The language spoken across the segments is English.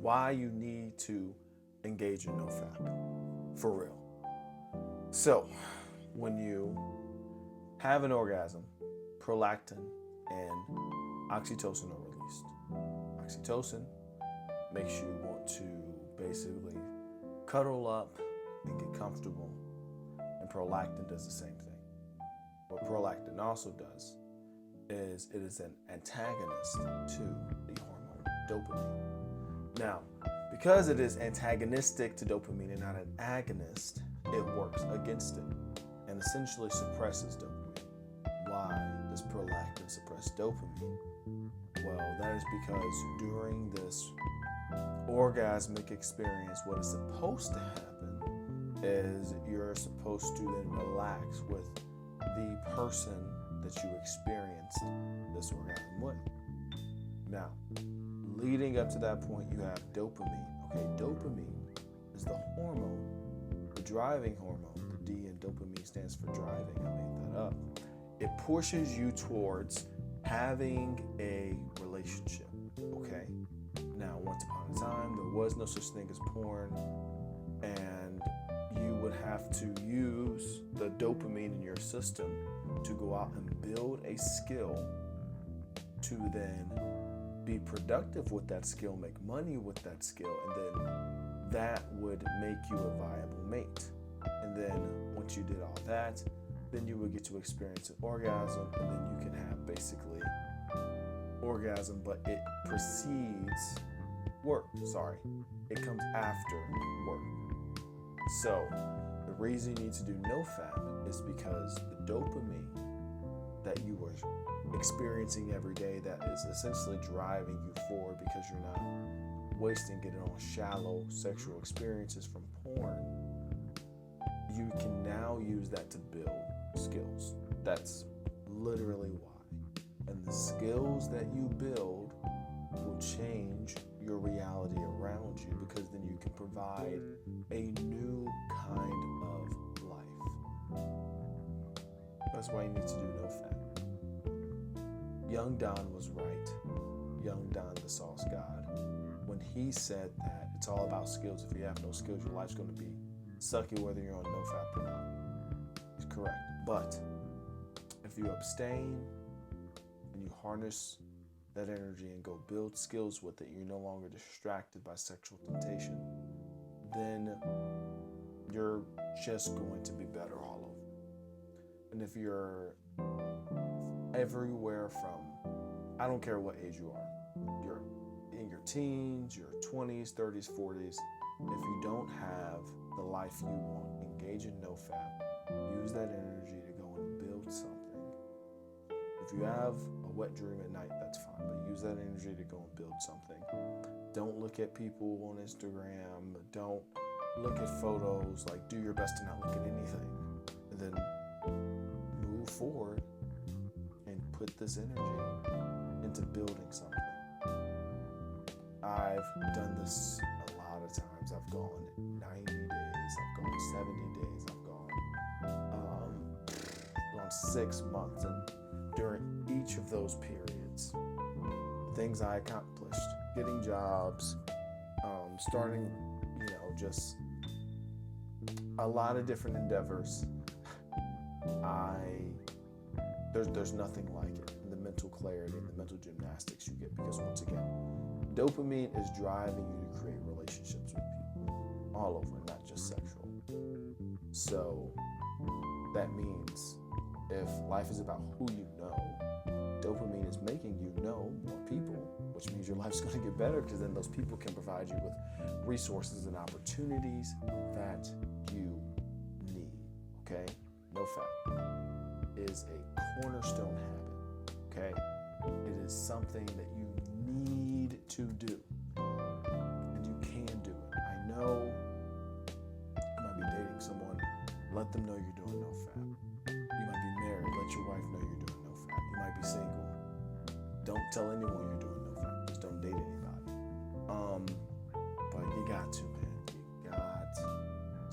why you need to engage in NOFAP for real. So, when you have an orgasm, prolactin and oxytocin are released. Oxytocin makes you want to basically cuddle up and get comfortable, and prolactin does the same thing. What prolactin also does is it is an antagonist to the hormone dopamine. Now, because it is antagonistic to dopamine and not an agonist, it works against it and essentially suppresses dopamine. Why does prolactin suppress dopamine? Well, that is because during this orgasmic experience, what is supposed to happen is you're supposed to then relax with the person that you experienced this orgasm with. Now, leading up to that point, you have dopamine. Okay, dopamine is the hormone, the driving hormone. The D in dopamine stands for driving. I made that up. It pushes you towards having a relationship. Okay. Now, once upon a time, there was no such thing as porn, and you would have to use the dopamine in your system to go out and build a skill to then be productive with that skill, make money with that skill, and then that would make you a viable mate. And then once you did all that, then you would get to experience an orgasm, and then you can have basically orgasm, but it precedes work. Sorry, it comes after work. So the reason you need to do NOFAP is because the dopamine that you were experiencing every day, that is essentially driving you forward because you're not wasting it on shallow sexual experiences from porn, you can now use that to build skills. That's literally why. And the skills that you build will change your reality around you, because then you can provide a new kind of life. That's why you need to do NOFAP. Young Don was right. Young Don, the sauce god, when he said that it's all about skills. If you have no skills, your life's going to be sucky whether you're on NOFAP or not. He's correct. But if you abstain and you harness that energy and go build skills with it, you're no longer distracted by sexual temptation, then you're just going to be better all over. And if you're everywhere from, I don't care what age you are, you're in your teens, your 20s, 30s, 40s, if you don't have the life you want, engage in NOFAP, use that energy to go and build something. If you have a wet dream at night, that's fine, but use that energy to go and build something. Don't look at people on Instagram, don't look at photos, like do your best to not look at anything, and then move forward and put this energy into building something. I've done this a lot of times. I've gone 90 days, I've gone 70 days, I've gone 6 months, and during each of those periods, things I accomplished, getting jobs, starting, just a lot of different endeavors. There's nothing like it. And the mental clarity and the mental gymnastics you get, because once again, dopamine is driving you to create relationships with people all over, not just sexual. So that means if life is about who you know, dopamine is making you know more people, which means your life's going to get better, because then those people can provide you with resources and opportunities that you need. Okay? NOFAP is a cornerstone habit. Okay? It is something that you need to do, and you can do it. I know you might be dating someone, let them know you're doing NOFAP. You might be married, let your wife know you're doing NOFAP. You might be single, don't tell anyone you're doing NOFAP. Just don't date anybody. But you got to, man. You got to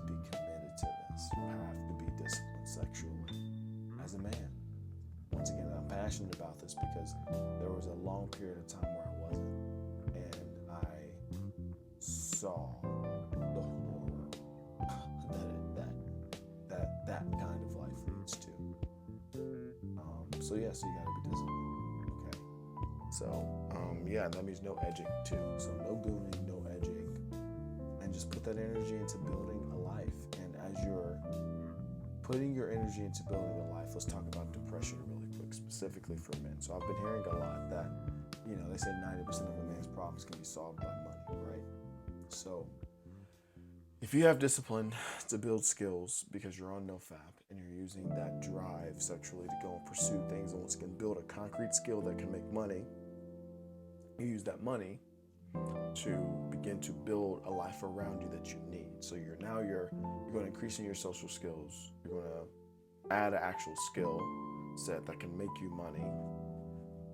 be committed to this. You have to be disciplined sexually as a man. Once again, I'm passionate about this because there was a long period of time where I wasn't, and I saw the horror that kind of life leads to. So you gotta be disciplined. Okay. So that means no edging too. So no gooning, no edging, and just put that energy into building a life. And as you're putting your energy into building a life, let's talk about depression really quick, specifically for men. So I've been hearing a lot that, they say 90% of a man's problems can be solved by money, right? So if you have discipline to build skills because you're on NOFAP and you're using that drive sexually to go and pursue things and once again build a concrete skill that can make money, you use that money to begin to build a life around you that you need. So you're going to increase in your social skills. You're going to add an actual skill set that can make you money.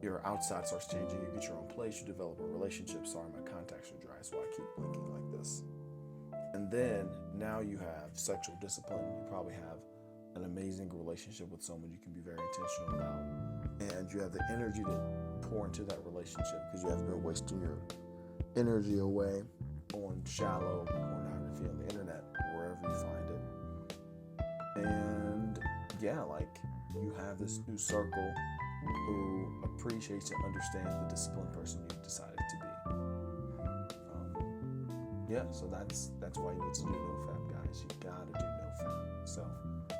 Your outside starts changing. You get your own place. You develop a relationship. Sorry, my contacts are dry, so I keep blinking like this. And then now you have sexual discipline. You probably have an amazing relationship with someone you can be very intentional about. And you have the energy to pour into that relationship because you haven't been wasting your energy away on shallow pornography on the internet, wherever you find it. And you have this new circle who appreciates and understands the disciplined person you've decided to be. So that's why you need to do NoFap, guys. You gotta do NoFap. So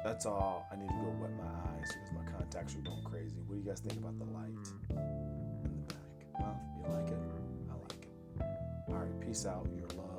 that's all. I need to go wet my eyes because my contacts are going crazy. What do you guys think about the light in the back? Well, you like it? I like it. All right, peace out. You're loved.